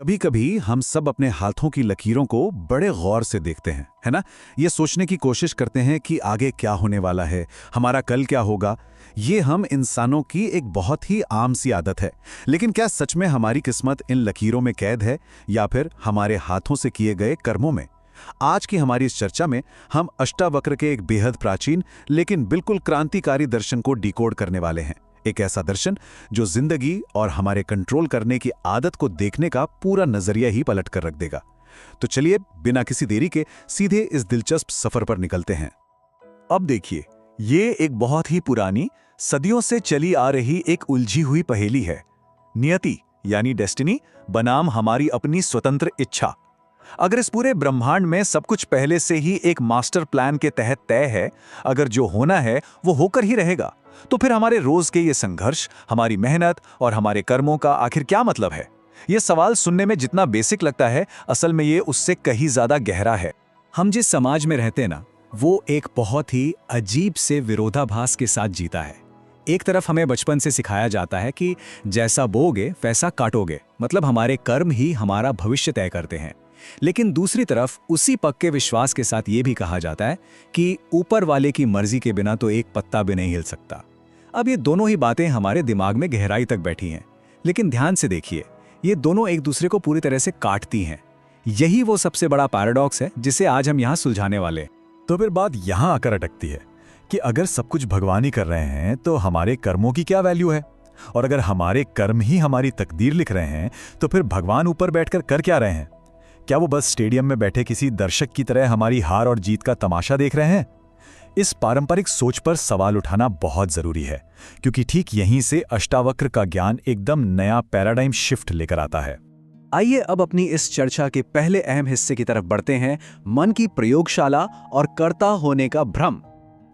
कभी कभी हम सब अपने हाथों की लकीरों को बड़े गौर से देखते हैं, है ना। ये सोचने की कोशिश करते हैं कि आगे क्या होने वाला है, हमारा कल क्या होगा। ये हम इंसानों की एक बहुत ही आम सी आदत है। लेकिन क्या सच में हमारी किस्मत इन लकीरों में कैद है या फिर हमारे हाथों से किए गए कर्मों में? आज की हमारी इस चर्चा में हम अष्टावक्र के एक बेहद प्राचीन लेकिन बिल्कुल क्रांतिकारी दर्शन को डिकोड करने वाले हैं। एक ऐसा दर्शन जो जिंदगी और हमारे कंट्रोल करने की आदत को देखने का पूरा नजरिया ही पलट कर रख देगा। तो चलिए बिना किसी देरी के सीधे इस दिलचस्प सफर पर निकलते हैं। अब देखिए, ये एक बहुत ही पुरानी, सदियों से चली आ रही एक उलझी हुई पहेली है। नियति यानी डेस्टिनी बनाम हमारी अपनी स्वतंत्र इच्छा। अगर इस पूरे ब्रह्मांड में सब कुछ पहले से ही एक मास्टर प्लान के तहत तय है, अगर जो होना है वो होकर ही रहेगा, तो फिर हमारे रोज के ये संघर्ष, हमारी मेहनत और हमारे कर्मों का आखिर क्या मतलब है? ये सवाल सुनने में जितना बेसिक लगता है, असल में ये उससे कहीं ज्यादा गहरा है। हम जिस समाज में रहते हैं ना, वो एक बहुत ही अजीब से विरोधाभास के साथ जीता है। एक तरफ हमें बचपन से सिखाया जाता है कि जैसा बोगे वैसा काटोगे, मतलब हमारे कर्म ही हमारा भविष्य तय करते हैं। लेकिन दूसरी तरफ उसी पक्के विश्वास के साथ ये भी कहा जाता है कि ऊपर वाले की मर्जी के बिना तो एक पत्ता भी नहीं हिल सकता। अब ये दोनों ही बातें हमारे दिमाग में गहराई तक बैठी हैं, लेकिन ध्यान से देखिए, ये दोनों एक दूसरे को पूरी तरह से काटती हैं। यही वो सबसे बड़ा पैराडॉक्स है जिसे आज हम यहाँ सुलझाने वाले। तो फिर बात यहाँ आकर अटकती है कि अगर सब कुछ भगवान ही कर रहे हैं तो हमारे कर्मों की क्या वैल्यू है? और अगर हमारे कर्म ही हमारी तकदीर लिख रहे हैं तो फिर भगवान ऊपर बैठकर कर क्या रहे हैं? क्या वो बस स्टेडियम में बैठे किसी दर्शक की तरह हमारी हार और जीत का तमाशा देख रहे हैं? इस पारंपरिक सोच पर सवाल उठाना बहुत जरूरी है, क्योंकि ठीक यहीं से अष्टावक्र का ज्ञान एकदम नया पैराडाइम शिफ्ट लेकर आता है। आइए अब अपनी इस चर्चा के पहले अहम हिस्से की तरफ बढ़ते हैं, मन की प्रयोगशाला और कर्ता होने का भ्रम।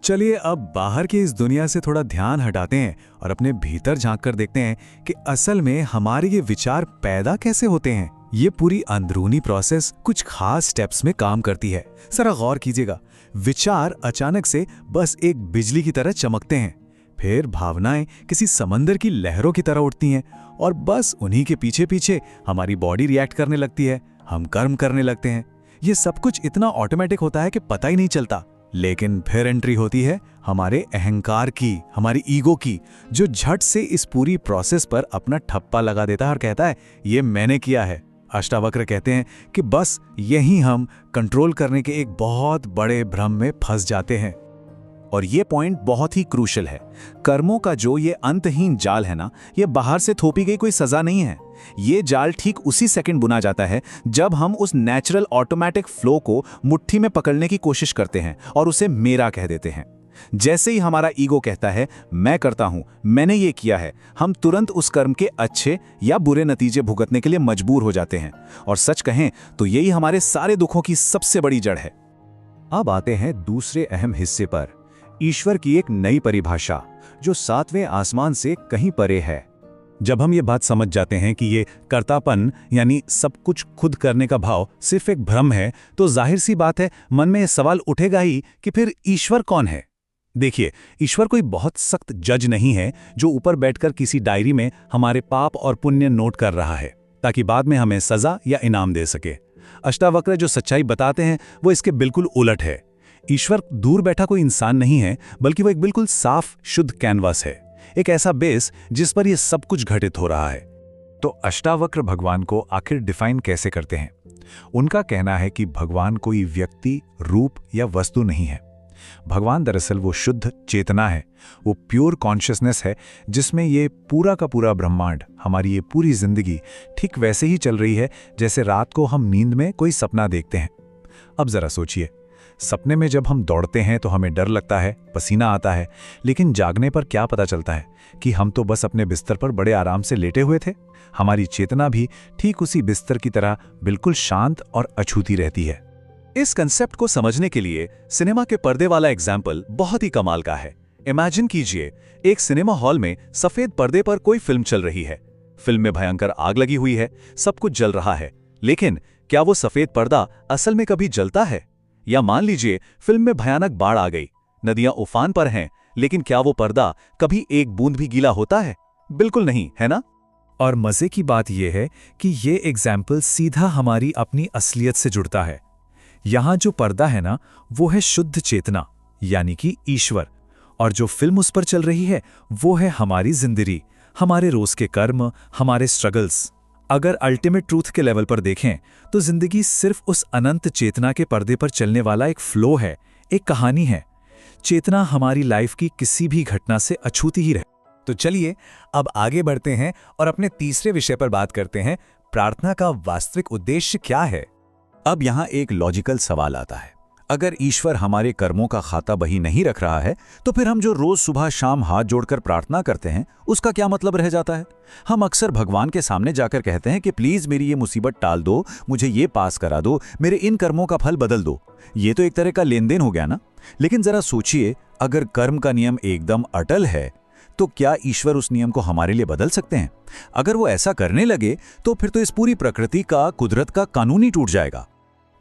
चलिए अब बाहर की इस दुनिया से थोड़ा ध्यान हटाते हैं और अपने भीतर झांक कर देखते हैं कि असल में हमारे ये विचार पैदा कैसे होते हैं। ये पूरी अंदरूनी प्रोसेस कुछ खास स्टेप्स में काम करती है। जरा गौर कीजिएगा, विचार अचानक से बस एक बिजली की तरह चमकते हैं, फिर भावनाएं किसी समंदर की लहरों की तरह उठती हैं और बस उन्हीं के पीछे पीछे हमारी बॉडी रिएक्ट करने लगती है, हम कर्म करने लगते हैं। ये सब कुछ इतना ऑटोमेटिक होता है कि पता ही नहीं चलता। लेकिन फिर एंट्री होती है हमारे अहंकार की, हमारी ईगो की, जो झट से इस पूरी प्रोसेस पर अपना ठप्पा लगा देता है और कहता है ये मैंने किया है। अष्टावक्र कहते हैं कि बस यहीं हम कंट्रोल करने के एक बहुत बड़े भ्रम में फंस जाते हैं। और ये पॉइंट बहुत ही क्रूशल है। कर्मों का जो ये अंतहीन जाल है ना, ये बाहर से थोपी गई कोई सजा नहीं है। ये जाल ठीक उसी सेकंड बुना जाता है जब हम उस नेचुरल ऑटोमेटिक फ्लो को मुट्ठी में पकड़ने की कोशिश करते हैं और उसे मेरा कह देते हैं। जैसे ही हमारा ईगो कहता है मैं करता हूं, मैंने ये किया है, हम तुरंत उस कर्म के अच्छे या बुरे नतीजे भुगतने के लिए मजबूर हो जाते हैं। और सच कहें तो यही हमारे सारे दुखों की सबसे बड़ी जड़ है। अब आते हैं दूसरे अहम हिस्से पर, ईश्वर की एक नई परिभाषा जो 7वें आसमान से कहीं परे है। जब हम ये बात समझ जाते हैं कि ये कर्तापन यानी सब कुछ खुद करने का भाव सिर्फ एक भ्रम है, तो जाहिर सी बात है मन में सवाल उठेगा ही कि फिर ईश्वर कौन है। देखिए, ईश्वर कोई बहुत सख्त जज नहीं है जो ऊपर बैठकर किसी डायरी में हमारे पाप और पुण्य नोट कर रहा है ताकि बाद में हमें सजा या इनाम दे सके। अष्टावक्र जो सच्चाई बताते हैं वो इसके बिल्कुल उलट है। ईश्वर दूर बैठा कोई इंसान नहीं है, बल्कि वो एक बिल्कुल साफ शुद्ध कैनवास है, एक ऐसा बेस जिस पर यह सब कुछ घटित हो रहा है। तो अष्टावक्र भगवान को आखिर डिफाइन कैसे करते हैं? उनका कहना है कि भगवान कोई व्यक्ति, रूप या वस्तु नहीं है। भगवान दरअसल वो शुद्ध चेतना है, वो प्योर कॉन्शियसनेस है जिसमें ये पूरा का पूरा ब्रह्मांड, हमारी ये पूरी जिंदगी ठीक वैसे ही चल रही है जैसे रात को हम नींद में कोई सपना देखते हैं। अब जरा सोचिए, सपने में जब हम दौड़ते हैं तो हमें डर लगता है, पसीना आता है, लेकिन जागने पर क्या पता चलता है कि हम तो बस अपने बिस्तर पर बड़े आराम से लेटे हुए थे। हमारी चेतना भी ठीक उसी बिस्तर की तरह बिल्कुल शांत और अछूती रहती है। इस कंसेप्ट को समझने के लिए सिनेमा के पर्दे वाला एग्जाम्पल बहुत ही कमाल का है। इमेजिन कीजिए, एक सिनेमा हॉल में सफेद पर्दे पर कोई फिल्म चल रही है। फिल्म में भयंकर आग लगी हुई है, सब कुछ जल रहा है, लेकिन क्या वो सफेद पर्दा असल में कभी जलता है? या मान लीजिए फिल्म में भयानक बाढ़ आ गई, नदियां उफान पर हैं, लेकिन क्या वो पर्दा कभी एक बूंद भी गीला होता है? बिल्कुल नहीं, है ना? और मज़े की बात यह है कि ये एग्जाम्पल सीधा हमारी अपनी असलियत से जुड़ता है। यहाँ जो पर्दा है ना, वो है शुद्ध चेतना, यानी कि ईश्वर, और जो फिल्म उस पर चल रही है वो है हमारी जिंदगी, हमारे रोज के कर्म, हमारे स्ट्रगल्स। अगर अल्टीमेट ट्रूथ के लेवल पर देखें तो जिंदगी सिर्फ उस अनंत चेतना के पर्दे पर चलने वाला एक फ्लो है, एक कहानी है। चेतना हमारी लाइफ की किसी भी घटना से अछूती ही रहे। तो चलिए अब आगे बढ़ते हैं और अपने तीसरे विषय पर बात करते हैं, प्रार्थना का वास्तविक उद्देश्य क्या है। अब यहाँ एक लॉजिकल सवाल आता है, अगर ईश्वर हमारे कर्मों का खाता बही नहीं रख रहा है तो फिर हम जो रोज सुबह शाम हाथ जोड़कर प्रार्थना करते हैं उसका क्या मतलब रह जाता है। हम अक्सर भगवान के सामने जाकर कहते हैं कि प्लीज मेरी ये मुसीबत टाल दो, मुझे ये पास करा दो, मेरे इन कर्मों का फल बदल दो। ये तो एक तरह का लेन देन हो गया ना। लेकिन जरा सोचिए, अगर कर्म का नियम एकदम अटल है तो क्या ईश्वर उस नियम को हमारे लिए बदल सकते हैं? अगर वो ऐसा करने लगे तो फिर तो इस पूरी प्रकृति का, कुदरत का कानून ही टूट जाएगा।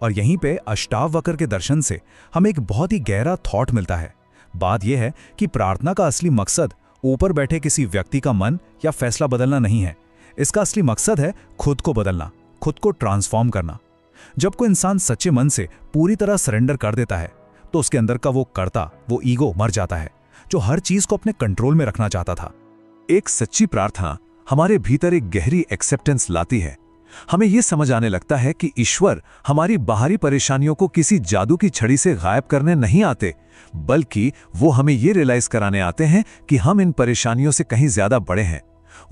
और यहीं पे अष्टावक्र के दर्शन से हमें एक बहुत ही गहरा थॉट मिलता है। बात यह है कि प्रार्थना का असली मकसद ऊपर बैठे किसी व्यक्ति का मन या फैसला बदलना नहीं है। इसका असली मकसद है खुद को बदलना, खुद को ट्रांसफॉर्म करना। जब कोई इंसान सच्चे मन से पूरी तरह सरेंडर कर देता है तो उसके अंदर का वो कर्ता, वो ईगो मर जाता है जो हर चीज को अपने कंट्रोल में रखना चाहता था। एक सच्ची प्रार्थना हमारे भीतर एक गहरी एक्सेप्टेंस लाती है। हमें यह समझ आने लगता है कि ईश्वर हमारी बाहरी परेशानियों को किसी जादू की छड़ी से गायब करने नहीं आते, बल्कि वो हमें ये रियलाइज कराने आते हैं कि हम इन परेशानियों से कहीं ज्यादा बड़े हैं।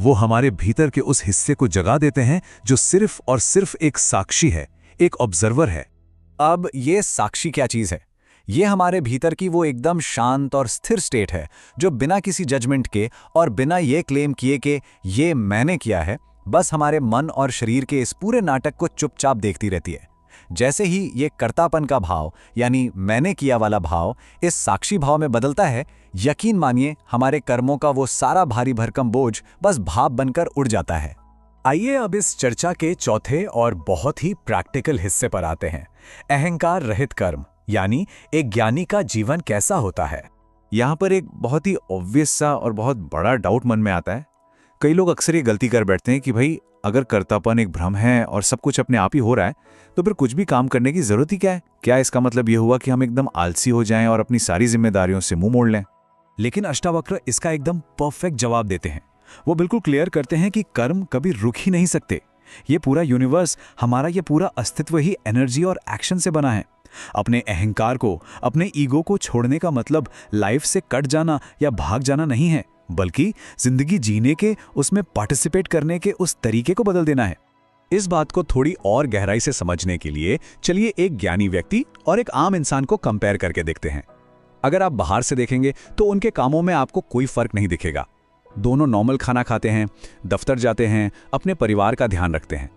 वो हमारे भीतर के उस हिस्से को जगा देते हैं जो सिर्फ और सिर्फ एक साक्षी है, एक ऑब्जर्वर है। अब ये साक्षी क्या चीज है? ये हमारे भीतर की वो एकदम शांत और स्थिर स्टेट है जो बिना किसी जजमेंट के और बिना ये क्लेम किए कि ये मैंने किया है, बस हमारे मन और शरीर के इस पूरे नाटक को चुपचाप देखती रहती है। जैसे ही ये कर्तापन का भाव, यानी मैंने किया वाला भाव, इस साक्षी भाव में बदलता है, यकीन मानिए हमारे कर्मों का वो सारा भारी भरकम बोझ बस भाप बनकर उड़ जाता है। आइए अब इस चर्चा के चौथे और बहुत ही प्रैक्टिकल हिस्से पर आते हैं, अहंकार रहित कर्म, यानी एक ज्ञानी का जीवन कैसा होता है। यहाँ पर एक बहुत ही ऑब्वियस सा और बहुत बड़ा डाउट मन में आता है। कई लोग अक्सर ये गलती कर बैठते हैं कि भाई अगर कर्तापन एक भ्रम है और सब कुछ अपने आप ही हो रहा है तो फिर कुछ भी काम करने की जरूरत ही क्या है? क्या इसका मतलब ये हुआ कि हम एकदम आलसी हो जाएं और अपनी सारी जिम्मेदारियों से मुंह मोड़ लें? लेकिन अष्टावक्र इसका एकदम परफेक्ट जवाब देते हैं। वो बिल्कुल क्लियर करते हैं कि कर्म कभी रुक ही नहीं सकते। ये पूरा यूनिवर्स, हमारा ये पूरा अस्तित्व ही एनर्जी और एक्शन से बना है। अपने अहंकार को, अपने ईगो को छोड़ने का मतलब लाइफ से कट जाना या भाग जाना नहीं है, बल्कि जिंदगी जीने के, उसमें पार्टिसिपेट करने के उस तरीके को बदल देना है। इस बात को थोड़ी और गहराई से समझने के लिए चलिए एक ज्ञानी व्यक्ति और एक आम इंसान को कंपेयर करके देखते हैं। अगर आप बाहर से देखेंगे तो उनके कामों में आपको कोई फर्क नहीं दिखेगा। दोनों नॉर्मल खाना खाते हैं, दफ्तर जाते हैं, अपने परिवार का ध्यान रखते हैं।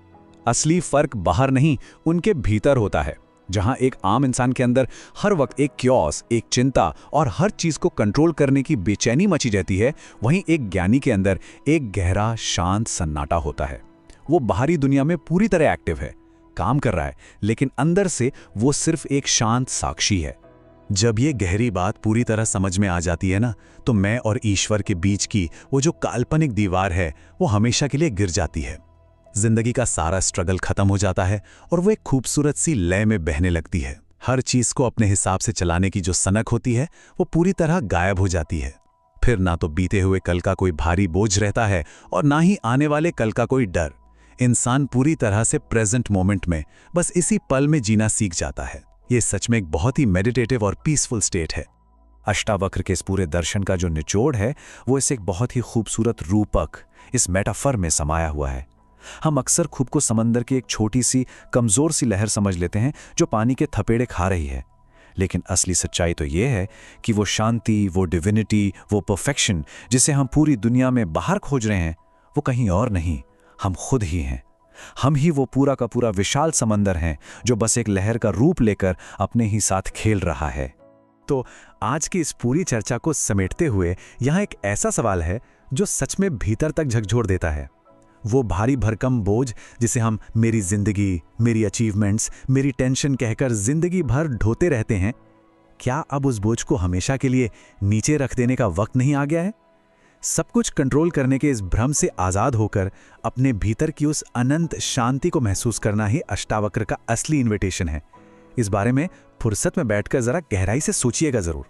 असली फर्क बाहर नहीं, उनके भीतर होता है। जहां एक आम इंसान के अंदर हर वक्त एक क्योस, एक चिंता और हर चीज को कंट्रोल करने की बेचैनी मची रहती है, वहीं एक ज्ञानी के अंदर एक गहरा शांत सन्नाटा होता है। वो बाहरी दुनिया में पूरी तरह एक्टिव है, काम कर रहा है, लेकिन अंदर से वो सिर्फ एक शांत साक्षी है। जब ये गहरी बात पूरी तरह समझ में आ जाती है ना, तो मैं और ईश्वर के बीच की वो जो काल्पनिक दीवार है वो हमेशा के लिए गिर जाती है। जिंदगी का सारा स्ट्रगल खत्म हो जाता है और वो एक खूबसूरत सी लय में बहने लगती है। हर चीज को अपने हिसाब से चलाने की जो सनक होती है वो पूरी तरह गायब हो जाती है। फिर ना तो बीते हुए कल का कोई भारी बोझ रहता है और ना ही आने वाले कल का कोई डर। इंसान पूरी तरह से प्रेजेंट मोमेंट में, बस इसी पल में जीना सीख जाता है। ये सच में एक बहुत ही मेडिटेटिव और पीसफुल स्टेट है। अष्टावक्र के इस पूरे दर्शन का जो निचोड़ है वो इस एक बहुत ही खूबसूरत रूपक, इस मेटाफर में समाया हुआ है। हम अक्सर खुद को समंदर की एक छोटी सी कमजोर सी लहर समझ लेते हैं जो पानी के थपेड़े खा रही है, लेकिन असली सच्चाई तो ये है कि वो शांति, वो डिविनिटी, वो परफेक्शन जिसे हम पूरी दुनिया में बाहर खोज रहे हैं, वो कहीं और नहीं, हम खुद ही हैं। हम ही वो पूरा का पूरा विशाल समंदर हैं जो बस एक लहर का रूप लेकर अपने ही साथ खेल रहा है। तो आज की इस पूरी चर्चा को समेटते हुए यहाँ एक ऐसा सवाल है जो सच में भीतर तक झकझोर देता है। वो भारी भरकम बोझ जिसे हम मेरी जिंदगी, मेरी अचीवमेंट्स, मेरी टेंशन कहकर जिंदगी भर ढोते रहते हैं, क्या अब उस बोझ को हमेशा के लिए नीचे रख देने का वक्त नहीं आ गया है? सब कुछ कंट्रोल करने के इस भ्रम से आज़ाद होकर अपने भीतर की उस अनंत शांति को महसूस करना ही अष्टावक्र का असली इन्विटेशन है। इस बारे में फुर्सत में बैठकर जरा गहराई से सोचिएगा जरूर।